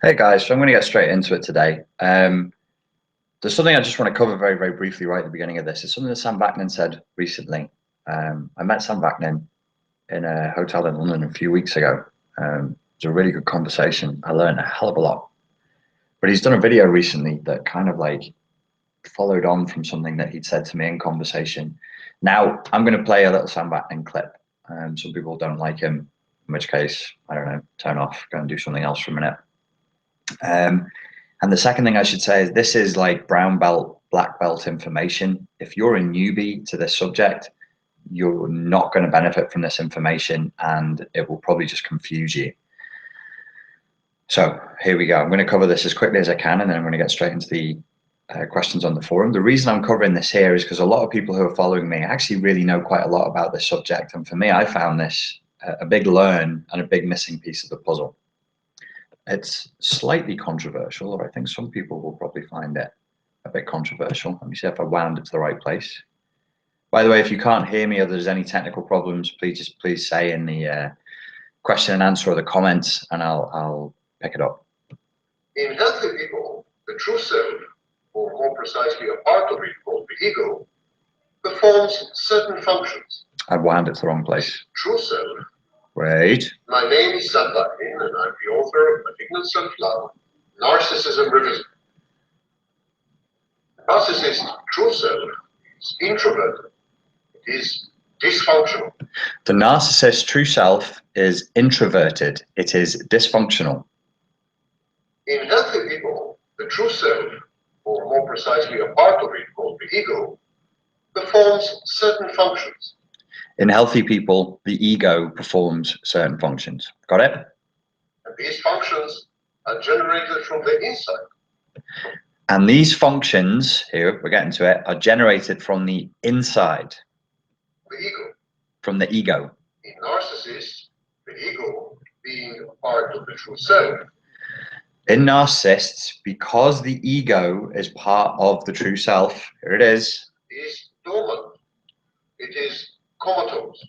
Hey guys, so I'm going to get straight into it today. There's something I just want to cover very, very briefly right at the beginning of this. It's something that Sam Vaknin said recently. I met Sam Vaknin in a hotel in London a few weeks ago. It was a really good conversation. I learned a hell of a lot. But he's done a video recently that kind of like followed on from something that he'd said to me in conversation. Now, I'm going to play a little Sam Vaknin clip. Some people don't like him, in which case, I don't know, turn off, go and do something else for a minute. And the second thing I should say is this is like brown belt, black belt information. If you're a newbie to this subject, you're not going to benefit from this information and it will probably just confuse you. So here we go. I'm going to cover this as quickly as I can and then I'm going to get straight into the questions on the forum. The reason I'm covering this here is because a lot of people who are following me actually really know quite a lot about this subject. And for me, I found this a big learn and a big missing piece of the puzzle. It's slightly controversial, or I think some people will probably find it a bit controversial. Let me see if I wound it to the right place. By the way, if you can't hear me or there's any technical problems, please say in the question and answer or the comments, and I'll pick it up. In healthy people, the true self, or more precisely a part of it called the ego, performs certain functions. I wound it to the wrong place. True self. Wait. My name is Sam Vaknin, and I'm the author of Malignant Self-Love, Narcissism Revisited. Narcissist true self is introverted. It is dysfunctional. The narcissist true self is introverted. It is dysfunctional. In healthy people, the true self, or more precisely a part of it called the ego, performs certain functions. In healthy people, the ego performs certain functions. Got it? And these functions are generated from the inside. And these functions, here, we're getting to it, are generated from the inside. The ego. From the ego. In narcissists, the ego being a part of the true self. In narcissists, because the ego is part of the true self, here it is dormant. It is comatose.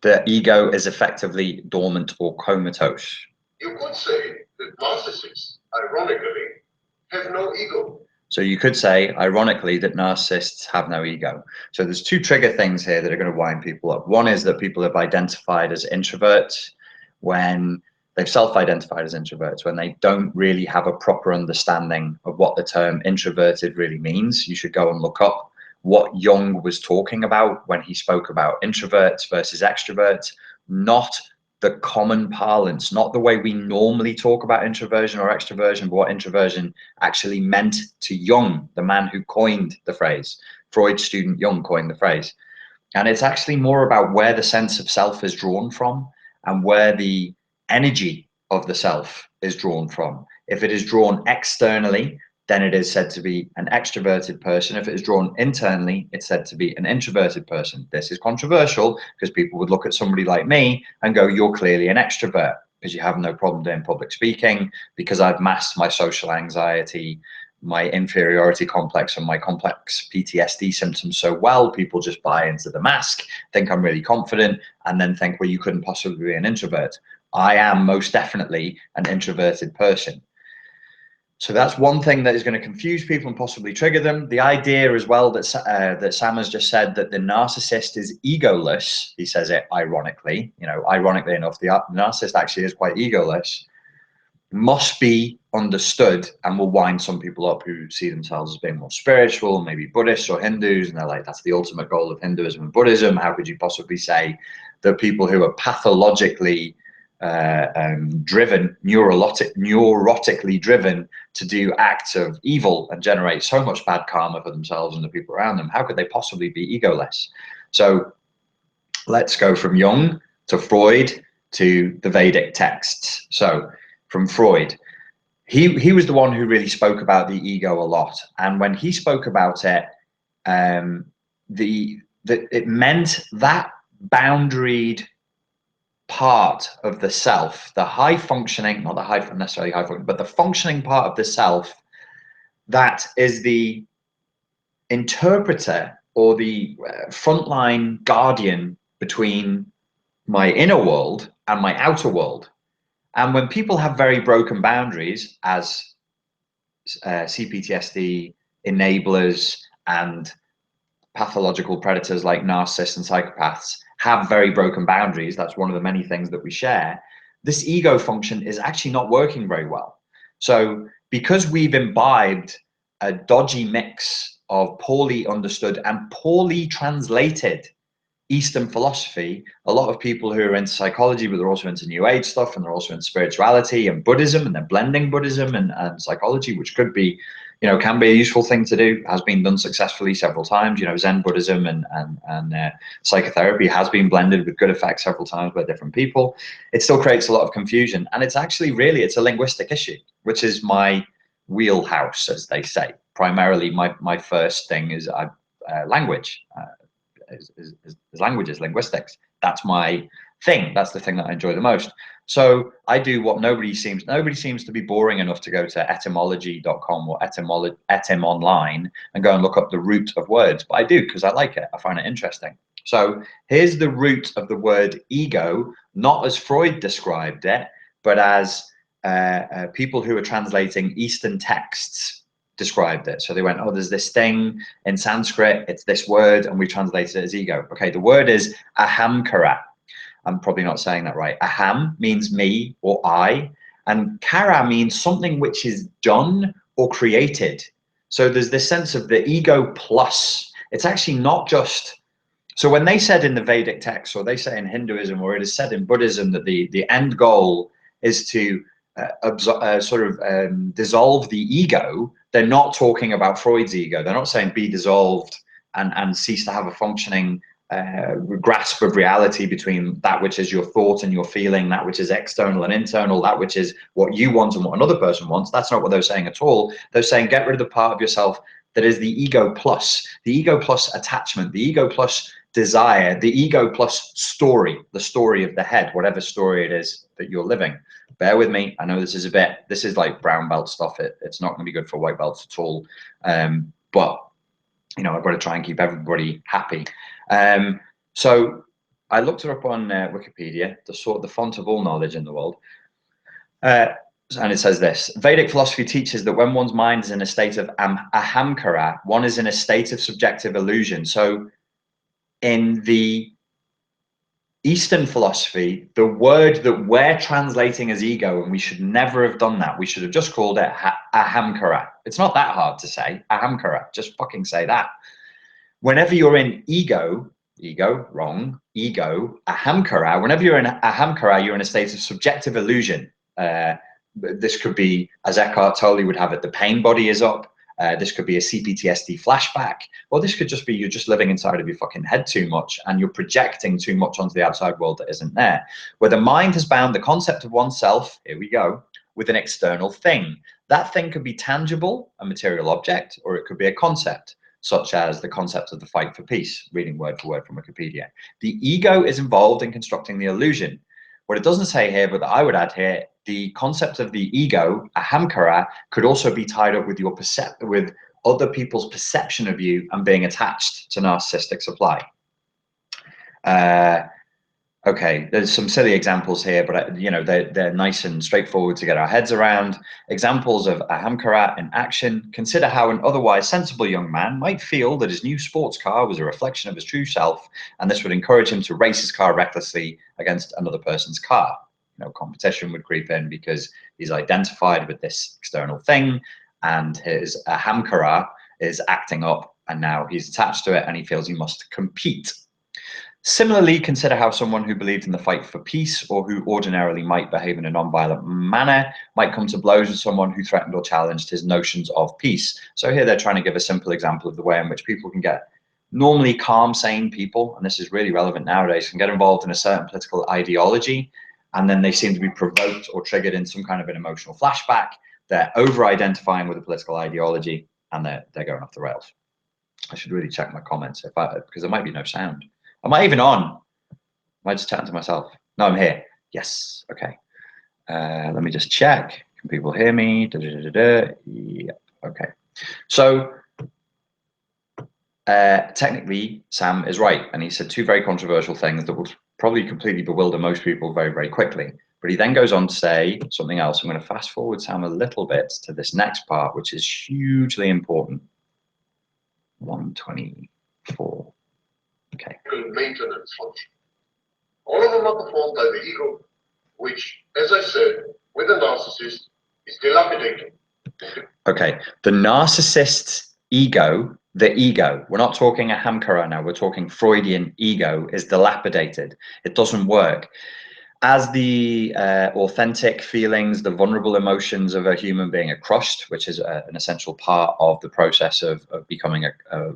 The ego is effectively dormant or comatose. You could say that narcissists, ironically, have no ego. So you could say, ironically, that narcissists have no ego. So there's two trigger things here that are going to wind people up. One is that people have identified as introverts when they've self-identified as introverts, when they don't really have a proper understanding of what the term introverted really means. You should go and look up what Jung was talking about when he spoke about introverts versus extroverts, not the common parlance, not the way we normally talk about introversion or extroversion, but what introversion actually meant to Jung, the man who coined the phrase. Freud's student Jung coined the phrase. And it's actually more about where the sense of self is drawn from and where the energy of the self is drawn from. If it is drawn externally, then it is said to be an extroverted person. If it is drawn internally, it's said to be an introverted person. This is controversial because people would look at somebody like me and go, you're clearly an extrovert because you have no problem doing public speaking, because I've masked my social anxiety, my inferiority complex and my complex PTSD symptoms so well, people just buy into the mask, think I'm really confident, and then think, well, you couldn't possibly be an introvert. I am most definitely an introverted person. So that's one thing that is going to confuse people and possibly trigger them. The idea as well that Sam has just said, that the narcissist is egoless. He says it ironically, ironically enough, the narcissist actually is quite egoless, must be understood, and will wind some people up who see themselves as being more spiritual, maybe Buddhists or Hindus, and they're like, that's the ultimate goal of Hinduism and Buddhism. How could you possibly say that people who are pathologically driven, neurotically driven to do acts of evil and generate so much bad karma for themselves and the people around them, how could they possibly be egoless? So let's go from Jung to Freud to the Vedic texts. So from Freud, he was the one who really spoke about the ego a lot, and when he spoke about it, it meant that boundaried part of the self, the high functioning, not the high necessarily high functioning, but the functioning part of the self that is the interpreter or the frontline guardian between my inner world and my outer world. And when people have very broken boundaries, as CPTSD enablers and pathological predators like narcissists and psychopaths have very broken boundaries, that's one of the many things that we share, this ego function is actually not working very well. So because we've imbibed a dodgy mix of poorly understood and poorly translated Eastern philosophy, a lot of people who are into psychology, but they're also into New Age stuff, and they're also into spirituality and Buddhism, and they're blending Buddhism and psychology, which could be, you know, can be a useful thing to do, has been done successfully several times. You know, Zen Buddhism and psychotherapy has been blended with good effects several times by different people. It still creates a lot of confusion, and it's actually really, it's a linguistic issue, which is my wheelhouse, as they say. Primarily, my first thing is language. Is languages, linguistics. That's my thing. That's the thing that I enjoy the most. So I do what nobody seems to be boring enough to go to etymology.com or etym online and go and look up the root of words. But I do, because I like it. I find it interesting. So here's the root of the word ego, not as Freud described it, but as people who are translating Eastern texts described it. So they went, oh, there's this thing in Sanskrit, it's this word, and we translated it as ego. Okay, the word is ahamkara. I'm probably not saying that right. Aham means me or I, and kara means something which is done or created. So there's this sense of the ego plus. It's actually not just, so when they said in the Vedic text, or they say in Hinduism, or it is said in Buddhism that the end goal is to dissolve the ego, they're not talking about Freud's ego. They're not saying be dissolved and cease to have a functioning grasp of reality between that which is your thought and your feeling, that which is external and internal, that which is what you want and what another person wants. That's not what they're saying at all. They're saying get rid of the part of yourself that is the ego plus attachment, the ego plus desire, the ego plus story, the story of the head, whatever story it is that you're living. Bear with me. I know this is like brown belt stuff. It's not going to be good for white belts at all. But you know, I've got to try and keep everybody happy. So I looked it up on Wikipedia, the font of all knowledge in the world. And it says this: Vedic philosophy teaches that when one's mind is in a state of ahamkara, one is in a state of subjective illusion. So in the Eastern philosophy, the word that we're translating as ego, and we should never have done that. We should have just called it ahamkara. It's not that hard to say, ahamkara. Just fucking say that. Whenever you're in ego, wrong, ego, ahamkara, whenever you're in ahamkara, you're in a state of subjective illusion. This could be, as Eckhart Tolle would have it, the pain body is up. This could be a CPTSD flashback, or this could just be you're just living inside of your fucking head too much and you're projecting too much onto the outside world that isn't there. Where the mind has bound the concept of oneself, here we go, with an external thing. That thing could be tangible, a material object, or it could be a concept, such as the concept of the fight for peace, reading word for word from Wikipedia. The ego is involved in constructing the illusion. What it doesn't say here, but that I would add here, the concept of the ego, ahamkara, could also be tied up with your with other people's perception of you and being attached to narcissistic supply. Okay, there's some silly examples here, but you know, they're nice and straightforward to get our heads around. Examples of ahamkara in action: consider how an otherwise sensible young man might feel that his new sports car was a reflection of his true self, and this would encourage him to race his car recklessly against another person's car. You know, competition would creep in because he's identified with this external thing, and his ahamkara is acting up, and now he's attached to it, and he feels he must compete. Similarly, consider how someone who believed in the fight for peace, or who ordinarily might behave in a non-violent manner, might come to blows with someone who threatened or challenged his notions of peace. So here they're trying to give a simple example of the way in which people can get, normally calm, sane people, and this is really relevant nowadays, can get involved in a certain political ideology, and then they seem to be provoked or triggered in some kind of an emotional flashback. They're over-identifying with a political ideology, and they're going off the rails. I should really check my comments because there might be no sound. Am I even on? Am I just chatting to myself? No, I'm here. Yes. Okay. Let me just check. Can people hear me? Yep. Okay. So technically, Sam is right. And he said two very controversial things that will probably completely bewilder most people very, very quickly. But he then goes on to say something else. I'm going to fast forward Sam a little bit to this next part, which is hugely important. 124. Okay. Maintenance function. All of them are performed by the ego, which, as I said, with a narcissist, is dilapidated. Okay, the narcissist's ego, the ego, we're not talking a Hamkara now, we're talking Freudian ego, is dilapidated. It doesn't work. As the authentic feelings, the vulnerable emotions of a human being are crushed, which is an essential part of the process of becoming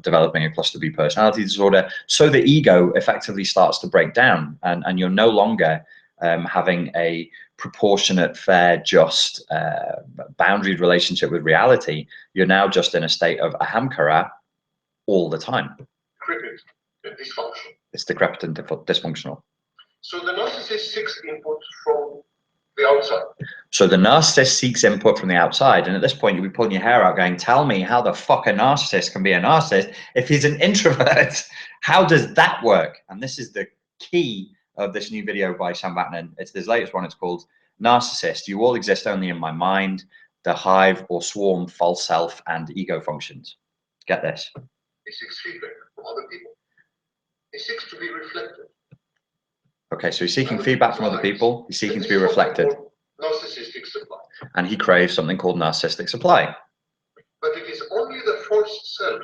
developing a cluster B personality disorder, so the ego effectively starts to break down, and you're no longer having a proportionate, fair, just, boundaried relationship with reality. You're now just in a state of ahamkara all the time. Decrepit and dysfunctional. It's decrepit and dysfunctional. So the narcissist seeks input from the outside. So the narcissist seeks input from the outside, and at this point you'll be pulling your hair out going, tell me how the fuck a narcissist can be a narcissist if he's an introvert. How does that work? And this is the key of this new video by Sam Vaknin. It's his latest one. It's called Narcissist. You all exist only in my mind, the hive or swarm, false self, and ego functions. Get this. He seeks feedback from other people. He seeks to be reflected. Okay, so he's seeking feedback from other people. He's seeking to be reflected. Narcissistic supply. And he craves something called narcissistic supply. But it is only the false self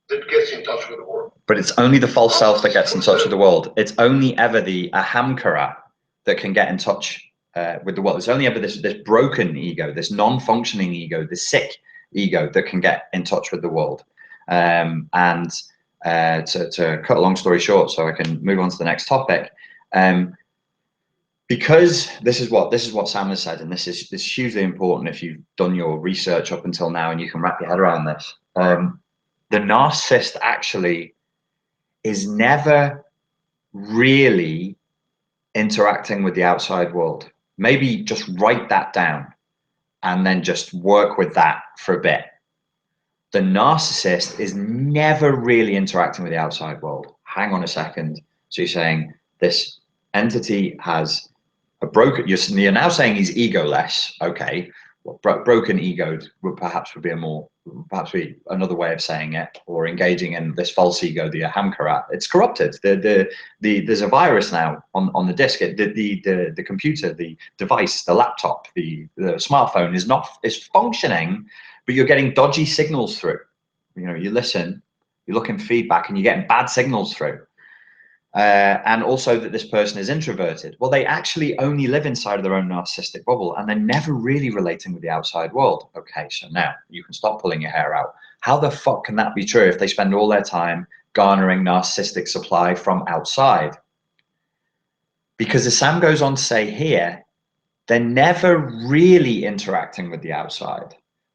that gets in touch with the world. But it's only the false self that gets in touch with the world. It's only ever the ahamkara that can get in touch with the world. It's only ever this broken ego, this non-functioning ego, this sick ego that can get in touch with the world. To cut a long story short, so I can move on to the next topic. Because this is what Sam has said, and this is hugely important if you've done your research up until now and you can wrap your head around this. The narcissist actually is never really interacting with the outside world. Maybe just write that down and then just work with that for a bit. The narcissist is never really interacting with the outside world. Hang on a second. So you're saying this entity has a broken, you're now saying he's egoless. Okay, well, broken ego would be another way of saying it, or engaging in this false ego, the ahamkara. It's corrupted. There's a virus now on the disk. The computer, the device, the laptop, the smartphone is functioning, but you're getting dodgy signals through. You know, you listen, you're looking for feedback, and you're getting bad signals through. And also that this person is introverted. Well, they actually only live inside of their own narcissistic bubble, and they're never really relating with the outside world. Okay, so now you can stop pulling your hair out. How the fuck can that be true if they spend all their time garnering narcissistic supply from outside? Because as Sam goes on to say here, they're never really interacting with the outside.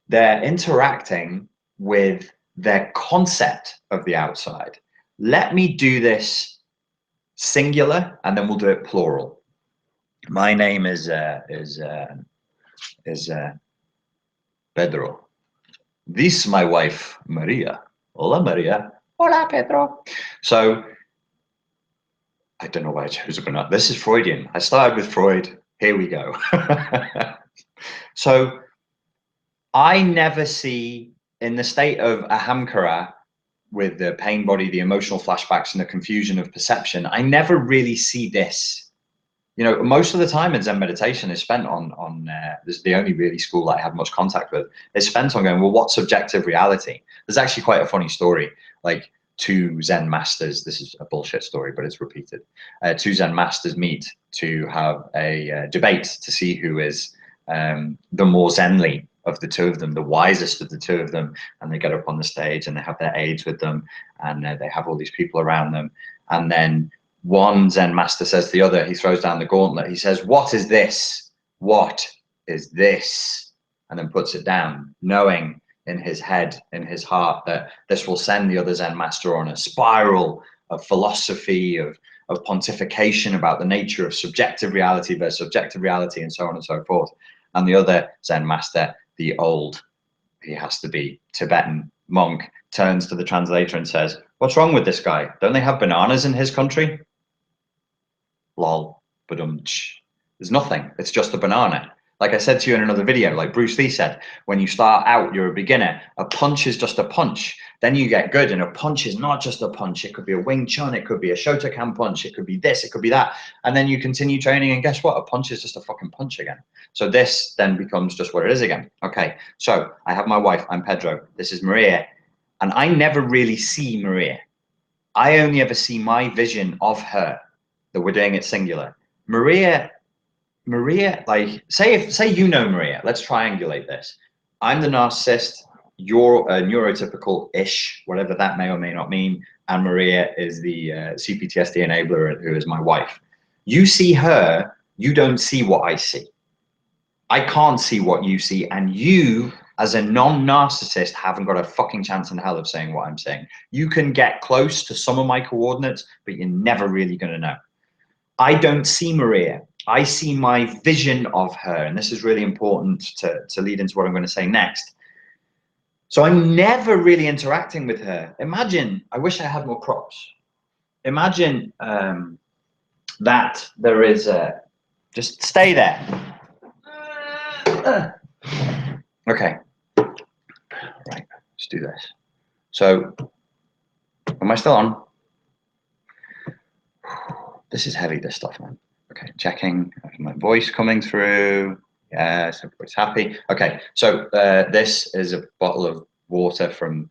They're interacting with their concept of the outside. Let me do this singular, and then we'll do it plural. My name is Pedro. This is my wife Maria. Hola Maria. Hola Pedro. So I don't know why I chose it or not. This is Freudian. I started with Freud. Here we go. So I never see, in the state of ahamkara, with the pain body, the emotional flashbacks, and the confusion of perception, I never really see this. You know, most of the time in Zen meditation is spent on this is the only really school that I have much contact with. It's spent on going, well, what's subjective reality? There's actually quite a funny story. Like, two Zen masters, this is a bullshit story, but it's repeated. Two Zen masters meet to have a debate to see who is the more Zenly of the two of them, the wisest of the two of them. And they get up on the stage and they have their aides with them, and they have all these people around them. And then one Zen master says to the other, he throws down the gauntlet. He says, what is this? What is this? And then puts it down, knowing in his head, in his heart, that this will send the other Zen master on a spiral of philosophy, of pontification about the nature of subjective reality versus subjective reality, and so on and so forth. And the other Zen master, the old, he has to be Tibetan monk, turns to the translator and says, what's wrong with this guy? Don't they have bananas in his country? Lol, badumch. There's nothing. It's just a banana. Like I said to you in another video, like Bruce Lee said, when you start out, you're a beginner. A punch is just a punch. Then you get good, and a punch is not just a punch. It could be a Wing Chun, it could be a Shotokan punch, it could be this, it could be that. And then you continue training, and guess what? A punch is just a fucking punch again. So this then becomes just what it is again. Okay, so I have my wife, I'm Pedro. This is Maria. And I never really see Maria. I only ever see my vision of her, that we're doing it singular. Maria, like, say you know Maria, let's triangulate this. I'm the narcissist, you're a neurotypical-ish, whatever that may or may not mean, and Maria is the CPTSD enabler who is my wife. You see her, you don't see what I see. I can't see what you see, and you, as a non-narcissist, haven't got a fucking chance in hell of saying what I'm saying. You can get close to some of my coordinates, but you're never really going to know. I don't see Maria. I see my vision of her, and this is really important to lead into what I'm going to say next. So I'm never really interacting with her. Imagine, I wish I had more props. Imagine that there is a, just stay there. Okay, right, let's do this. So, am I still on? This is heavy, this stuff, man. Okay, checking, my voice coming through. Yes, everybody's happy. Okay, so this is a bottle of water from,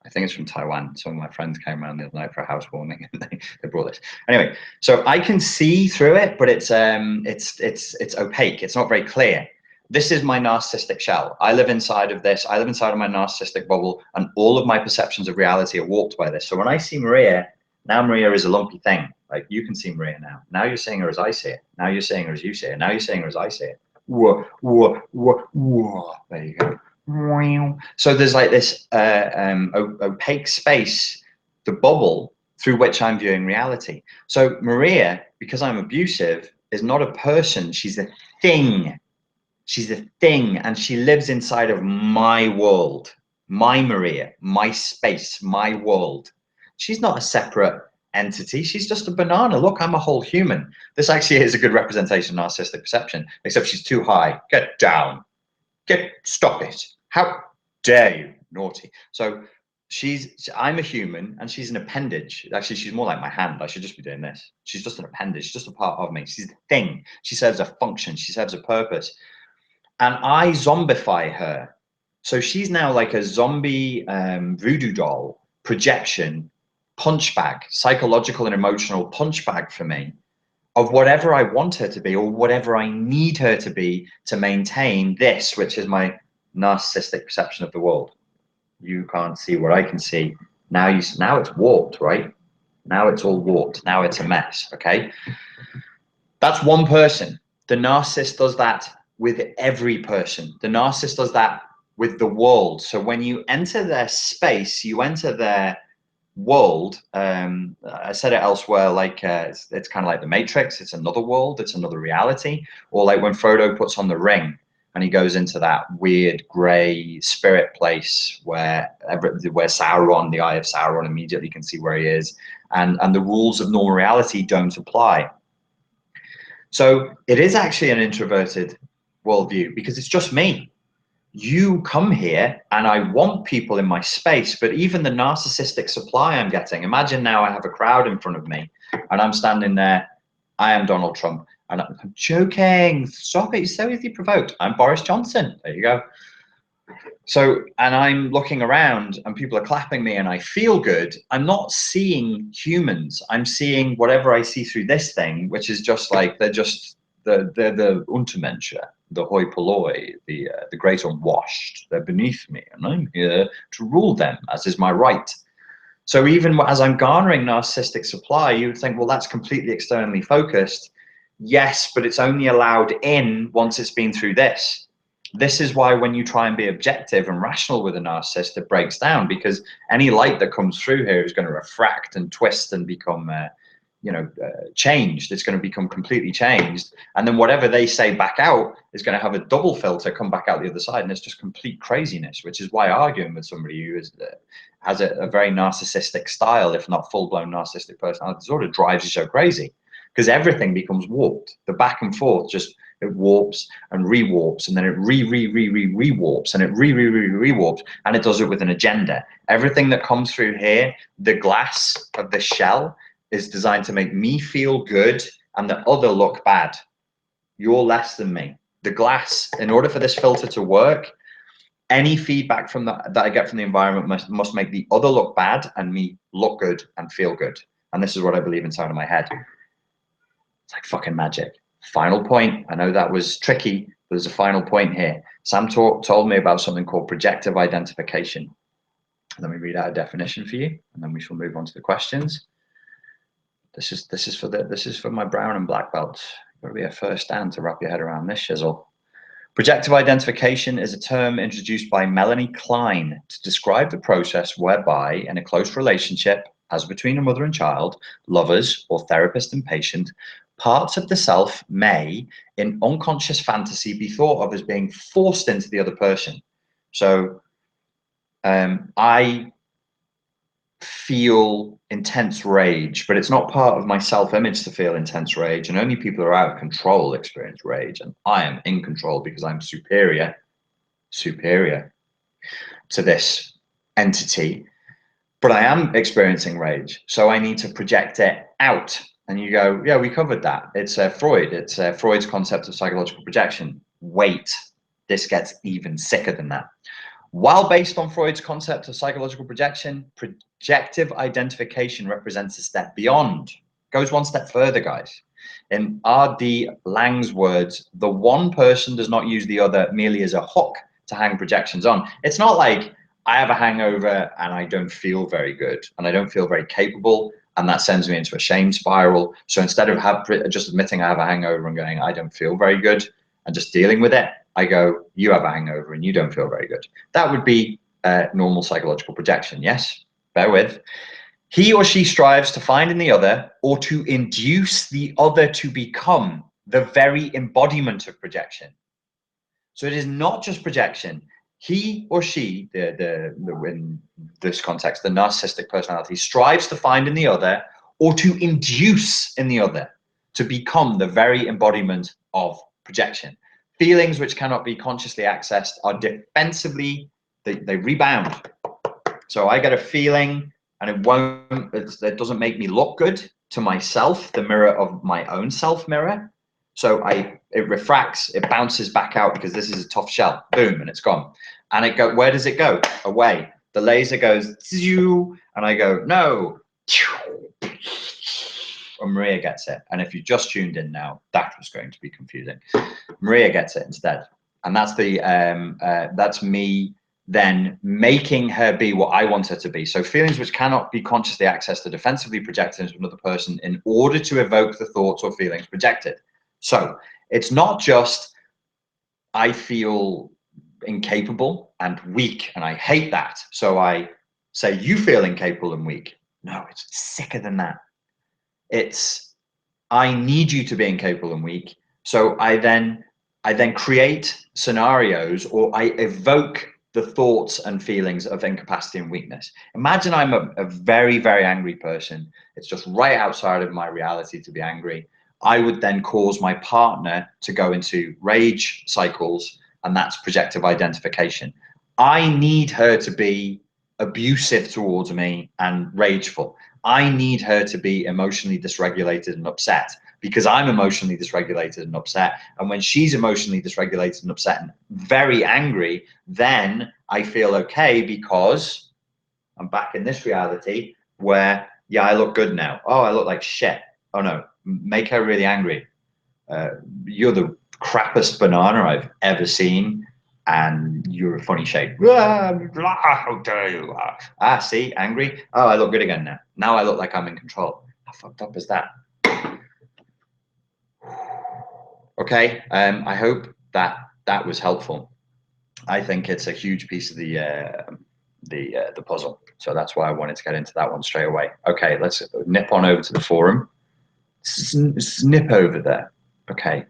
I think it's from Taiwan. Some of my friends came around the other night for a housewarming, and they brought this. Anyway, so I can see through it, but it's opaque. It's not very clear. This is my narcissistic shell. I live inside of this. I live inside of my narcissistic bubble, and all of my perceptions of reality are warped by this. So when I see Maria, now Maria is a lumpy thing. Like, you can see Maria now. Now you're seeing her as I see it. Now you're seeing her as you see it. Now you're seeing her as I see it. Whoa, whoa, whoa, whoa. There you go. So there's like this opaque space, the bubble through which I'm viewing reality. So Maria, because I'm abusive, is not a person. She's a thing. She's a thing, and she lives inside of my world, my Maria, my space, my world. She's not a separate entity. She's just a banana. Look, I'm a whole human. This actually is a good representation of narcissistic perception, except she's too high. Get down. Stop it. How dare you? Naughty. So I'm a human, and she's an appendage. Actually, she's more like my hand. I should just be doing this. She's just an appendage, just a part of me. She's a thing. She serves a function. She serves a purpose. And I zombify her. So she's now like a zombie voodoo doll, projection, punch bag, psychological and emotional punch bag for me of whatever I want her to be, or whatever I need her to be to maintain this, which is my narcissistic perception of the world. You can't see what I can see. Now it's warped, right? Now it's all warped. Now it's a mess, okay? That's one person. The narcissist does that with every person. The narcissist does that with the world. So when you enter their space, you enter their world. I said it elsewhere, like it's kind of like the Matrix. It's another world. It's another reality. Or like when Frodo puts on the ring and he goes into that weird gray spirit place where Sauron, the eye of Sauron, immediately can see where he is, and the rules of normal reality don't apply. So it is actually an introverted worldview, because it's just me. You come here and I want people in my space, but even the narcissistic supply I'm getting, imagine now I have a crowd in front of me and I'm standing there. I am Donald Trump, and I'm joking. Stop it. You're so easily provoked. I'm Boris Johnson. There you go. So, and I'm looking around and people are clapping me and I feel good. I'm not seeing humans. I'm seeing whatever I see through this thing, which is just like, they're the Untermensch, the hoi polloi, the great unwashed. They're beneath me, and I'm here to rule them, as is my right. So even as I'm garnering narcissistic supply, you would think, well, that's completely externally focused. Yes, but it's only allowed in once it's been through this. This is why when you try and be objective and rational with a narcissist, it breaks down, because any light that comes through here is going to refract and twist and become changed. It's going to become completely changed, and then whatever they say back out is going to have a double filter come back out the other side, and it's just complete craziness. Which is why arguing with somebody who has a very narcissistic style, if not full-blown narcissistic personality disorder, drives you so crazy, because everything becomes warped. The back and forth just, it warps and rewarps, and then it rewarps, and it rewarps, and it does it with an agenda. Everything that comes through here, the glass of the shell, is designed to make me feel good and the other look bad. You're less than me. The glass, in order for this filter to work, any feedback from that I get from the environment must make the other look bad and me look good and feel good. And this is what I believe inside of my head. It's like fucking magic. Final point. I know that was tricky, but there's a final point here. Sam told me about something called projective identification. Let me read out a definition for you, and then we shall move on to the questions. This is for my brown and black belts. Got to be a first stand to wrap your head around this shizzle. Projective identification is a term introduced by Melanie Klein to describe the process whereby, in a close relationship, as between a mother and child, lovers, or therapist and patient, parts of the self may, in unconscious fantasy, be thought of as being forced into the other person. So I feel intense rage, but it's not part of my self-image to feel intense rage, and only people who are out of control experience rage, and I am in control because I'm superior to this entity, but I am experiencing rage, so I need to project it out. And you go, yeah, we covered that. It's Freud. It's Freud's concept of psychological projection. Wait, this gets even sicker than that. While based on Freud's concept of psychological projection, projective identification represents a step beyond, goes one step further, guys. In R.D. Laing's words, the one person does not use the other merely as a hook to hang projections on. It's not like I have a hangover and I don't feel very good and I don't feel very capable, and that sends me into a shame spiral. So instead of just admitting I have a hangover and going, I don't feel very good, and just dealing with it, I go, you have a hangover and you don't feel very good. That would be normal psychological projection. Yes, bear with. He or she strives to find in the other, or to induce the other to become, the very embodiment of projection. So it is not just projection. He or she, in this context, the narcissistic personality, strives to find in the other, or to induce in the other, to become the very embodiment of projection. Feelings which cannot be consciously accessed are defensively, they rebound. So I get a feeling and it doesn't make me look good to myself, the mirror of my own self mirror. So it refracts, it bounces back out because this is a tough shell, boom, and it's gone. And where does it go? Away. The laser goes, and I go, no. And Maria gets it. And if you just tuned in now, that was going to be confusing. Maria gets it instead. And that's that's me then making her be what I want her to be. So feelings which cannot be consciously accessed are defensively projected into another person in order to evoke the thoughts or feelings projected. So it's not just I feel incapable and weak and I hate that. So I say you feel incapable and weak. No, it's sicker than that. It's I need you to be incapable and weak. So I then create scenarios, or I evoke the thoughts and feelings of incapacity and weakness. Imagine I'm a very, very angry person. It's just right outside of my reality to be angry. I would then cause my partner to go into rage cycles, and that's projective identification. I need her to be abusive towards me and rageful. I need her to be emotionally dysregulated and upset because I'm emotionally dysregulated and upset. And when she's emotionally dysregulated and upset and very angry, then I feel okay because I'm back in this reality where, yeah, I look good now. Oh, I look like shit. Oh no, make her really angry. You're the crappiest banana I've ever seen, and you're a funny shape. How dare you? See, angry. Oh, I look good again now. Now I look like I'm in control. How fucked up is that? Okay, I hope that was helpful. I think it's a huge piece of the puzzle. So that's why I wanted to get into that one straight away. Okay, let's nip on over to the forum. Snip over there. Okay.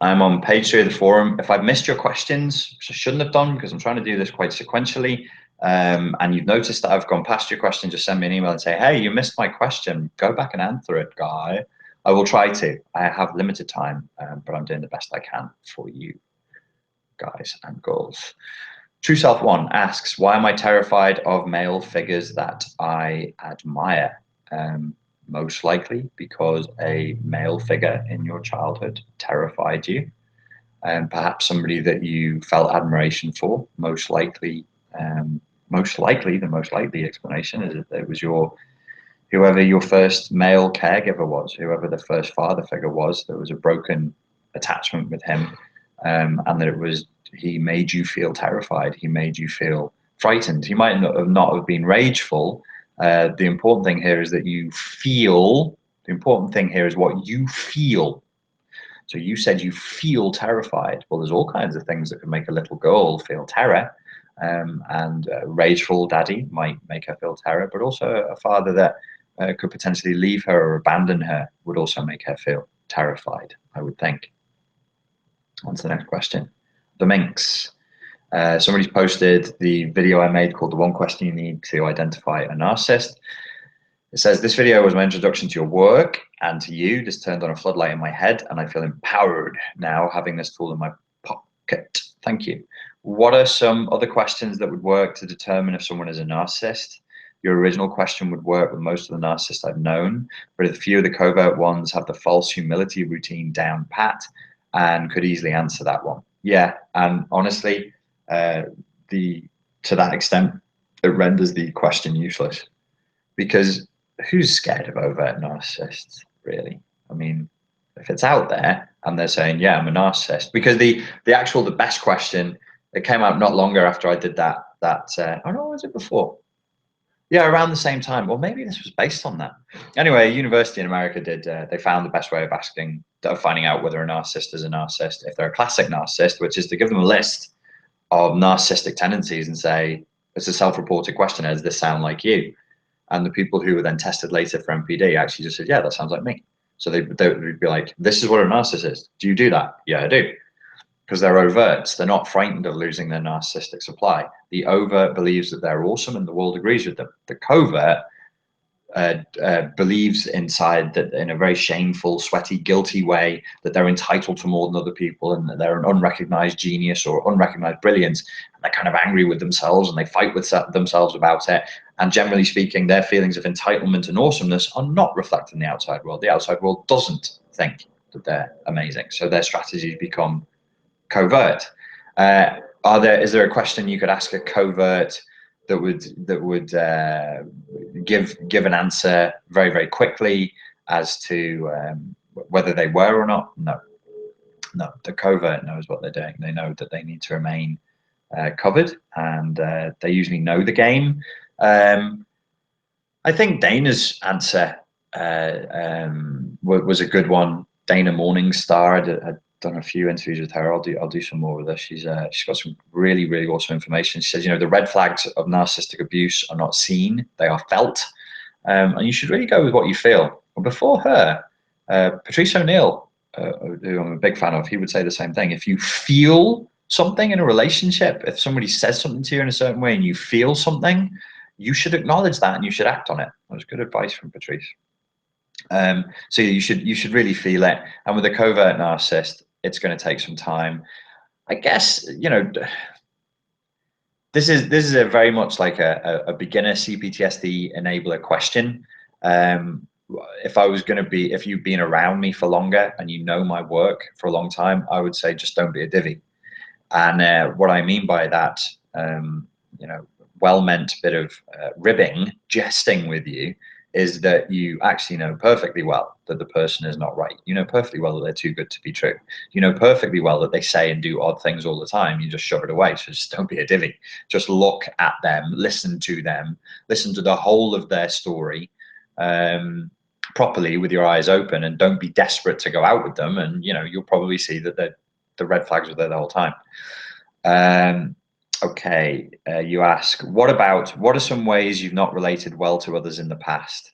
I'm on page 3 of the forum. If I've missed your questions, which I shouldn't have done because I'm trying to do this quite sequentially, and you've noticed that I've gone past your question, just send me an email and say, hey, you missed my question. Go back and answer it, guy. I will try to. I have limited time, but I'm doing the best I can for you, guys and girls. True Self 1 asks, why am I terrified of male figures that I admire? Most likely because a male figure in your childhood terrified you, and perhaps somebody that you felt admiration for. Most likely, the most likely explanation is that it was whoever your first male caregiver was, whoever the first father figure was. There was a broken attachment with him, and that he made you feel terrified. He made you feel frightened. He might not have been rageful. The important thing here is that you feel. The important thing here is what you feel. So you said you feel terrified. Well, there's all kinds of things that can make a little girl feel terror, and rageful daddy might make her feel terror, but also a father that could potentially leave her or abandon her would also make her feel terrified, I would think. On to the next question. The Minx. Somebody's posted the video I made called The One Question You Need to Identify a Narcissist. It says, this video was my introduction to your work and to you. This turned on a floodlight in my head and I feel empowered now having this tool in my pocket. Thank you. What are some other questions that would work to determine if someone is a narcissist? Your original question would work with most of the narcissists I've known, but a few of the covert ones have the false humility routine down pat and could easily answer that one. Yeah, and honestly, to that extent, it renders the question useless, because who's scared of overt narcissists, really? I mean, if it's out there and they're saying, yeah, I'm a narcissist, because the best question, it came out not longer after I did that, oh no, was it before? Yeah, around the same time. Well, maybe this was based on that. Anyway, a university in America they found the best way of finding out whether a narcissist is a narcissist, if they're a classic narcissist, which is to give them a list of narcissistic tendencies and say, it's a self-reported questionnaire, does this sound like you? And the people who were then tested later for MPD actually just said, yeah, that sounds like me. So they would be like, this is what a narcissist is. Do you do that? Yeah, I do. Because they're overts. They're not frightened of losing their narcissistic supply. The overt believes that they're awesome and the world agrees with them. The covert believes inside that, in a very shameful, sweaty, guilty way, that they're entitled to more than other people and that they're an unrecognized genius or unrecognized brilliance. And they're kind of angry with themselves and they fight with themselves about it. And generally speaking, their feelings of entitlement and awesomeness are not reflected in the outside world. The outside world doesn't think that they're amazing. So their strategies become covert. Is there a question you could ask a covert that would give an answer very, very quickly as to whether they were or not? No. The covert knows what they're doing. They know that they need to remain covered, and they usually know the game. I think Dana's answer was a good one. Dana Morningstar, I'd done a few interviews with her. I'll do some more with her. She's got some really, really awesome information. She says, the red flags of narcissistic abuse are not seen, they are felt. And you should really go with what you feel. And before her, Patrice O'Neill, who I'm a big fan of, he would say the same thing. If you feel something in a relationship, if somebody says something to you in a certain way and you feel something, you should acknowledge that and you should act on it. That was good advice from Patrice. So you should really feel it. And with a covert narcissist, it's going to take some time. I guess, this is a very much like a beginner CPTSD enabler question. If you've been around me for longer and you know my work for a long time, I would say just don't be a divvy. And what I mean by that, well-meant bit of ribbing, jesting with you, is that you actually know perfectly well that the person is not right. You know perfectly well that they're too good to be true. You know perfectly well that they say and do odd things all the time. You just shove it away. So just don't be a divvy. Just look at them, listen to them, listen to the whole of their story properly with your eyes open, and don't be desperate to go out with them. And you'll probably see that the red flags were there the whole time. Okay, you ask, what are some ways you've not related well to others in the past?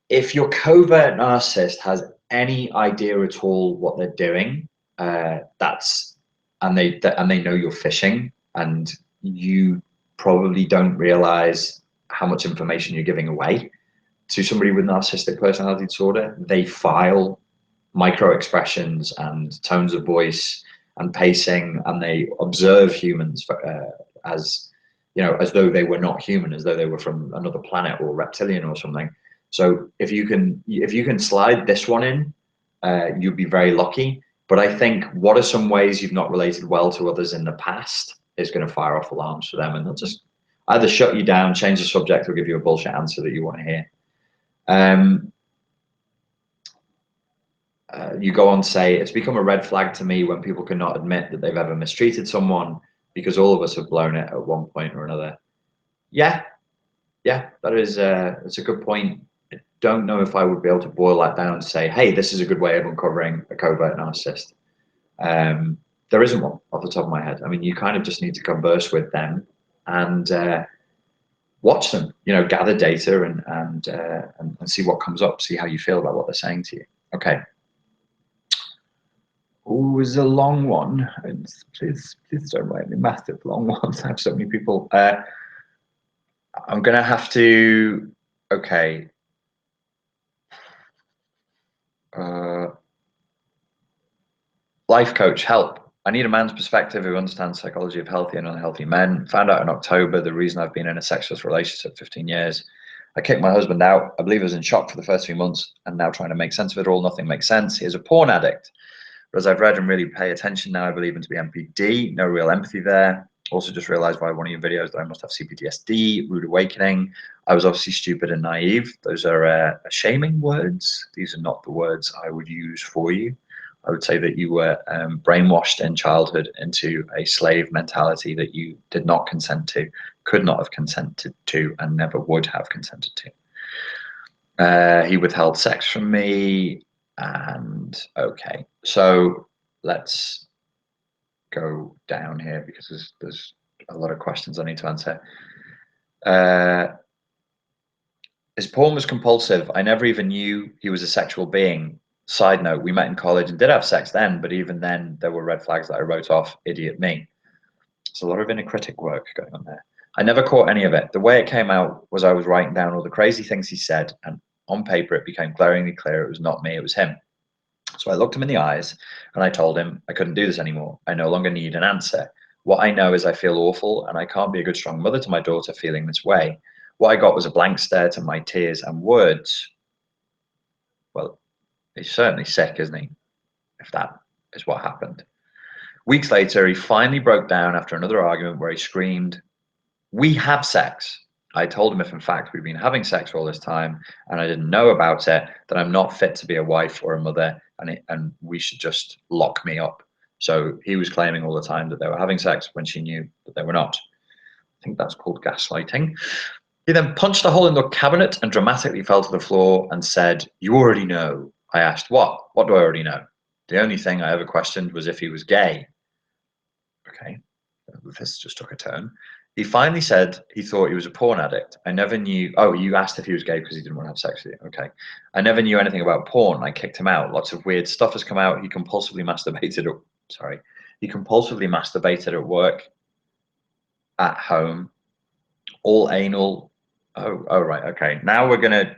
If your covert narcissist has any idea at all what they're doing, and they know you're fishing, and you probably don't realize how much information you're giving away to somebody with narcissistic personality disorder. They file micro expressions and tones of voice and pacing, and they observe humans as, you know, as though they were not human, as though they were from another planet or reptilian or something. So if you can slide this one in, you'd be very lucky. But I think, what are some ways you've not related well to others in the past is going to fire off alarms for them, and they'll just either shut you down, change the subject, or give you a bullshit answer that you want to hear. You go on to say, it's become a red flag to me when people cannot admit that they've ever mistreated someone, because all of us have blown it at one point or another. Yeah, that is it's a good point. I don't know if I would be able to boil that down to say, hey, this is a good way of uncovering a covert narcissist. There isn't one off the top of my head. I mean, you kind of just need to converse with them and watch them, you know, gather data and see what comes up, see how you feel about what they're saying to you. Okay. Oh, it's a long one. Please don't write me massive long ones. I have so many people. I'm gonna have to. Okay. Life coach, help. I need a man's perspective who understands psychology of healthy and unhealthy men. Found out in October the reason I've been in a sexless relationship 15 years. I kicked my husband out. I believe I was in shock for the first 3 months and now trying to make sense of it all. Nothing makes sense. He is a porn addict. But as I've read and really pay attention now, I believe him to be MPD. No real empathy there. Also just realized via one of your videos that I must have CPTSD, rude awakening. I was obviously stupid and naive. Those are shaming words. These are not the words I would use for you. I would say that you were brainwashed in childhood into a slave mentality that you did not consent to, could not have consented to, and never would have consented to. He withheld sex from me. And okay, so let's go down here because there's a lot of questions I need to answer. His porn was compulsive. I never even knew he was a sexual being. Side note, we met in college and did have sex then, but even then there were red flags that I wrote off. Idiot me. There's a lot of inner critic work going on there. I never caught any of it. The way it came out was I was writing down all the crazy things he said, and on paper it became glaringly clear it was not me, it was him. So I looked him in the eyes and I told him I couldn't do this anymore. I no longer need an answer. What I know is I feel awful and I can't be a good, strong mother to my daughter feeling this way. What I got was a blank stare to my tears and words. Well, he's certainly sick, isn't he? If that is what happened. Weeks later, he finally broke down after another argument where he screamed, "We have sex." I told him if in fact we've been having sex for all this time and I didn't know about it, that I'm not fit to be a wife or a mother, and we should just lock me up. So he was claiming all the time that they were having sex when she knew that they were not. I think that's called gaslighting. He then punched a hole in the cabinet and dramatically fell to the floor and said, "You already know." I asked, "What? What do I already know?" The only thing I ever questioned was if he was gay. Okay, this just took a turn. He finally said he thought he was a porn addict. I never knew. Oh, you asked if he was gay because he didn't want to have sex with you. Okay. I never knew anything about porn. I kicked him out. Lots of weird stuff has come out. He compulsively masturbated. He compulsively masturbated at work, at home, all anal. Oh, right. Okay. Now we're gonna